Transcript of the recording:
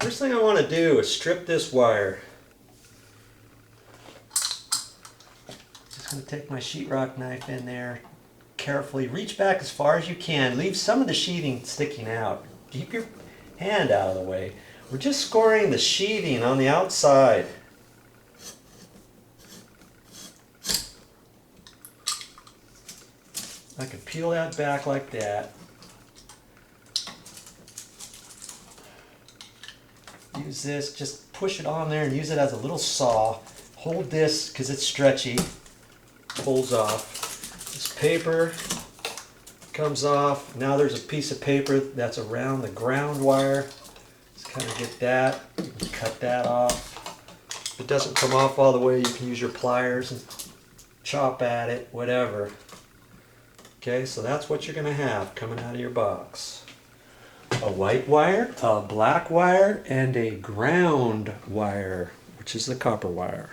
First thing I want to do is strip this wire. Just going to take my sheetrock knife in there. Carefully reach back as far as you can. Leave some of the sheathing sticking out. Keep your hand out of the way. We're just scoring the sheathing on the outside. I can peel that back like that. Use this, just push it on there and use it as a little saw. Hold this because it's stretchy. Pulls off. This paper comes off. Now there's a piece of paper that's around the ground wire. Just kind of get that. You can cut that off. If it doesn't come off all the way, you can use your pliers and chop at it, whatever. Okay, so that's what you're going to have coming out of your box. A white wire, a black wire, and a ground wire, which is the copper wire.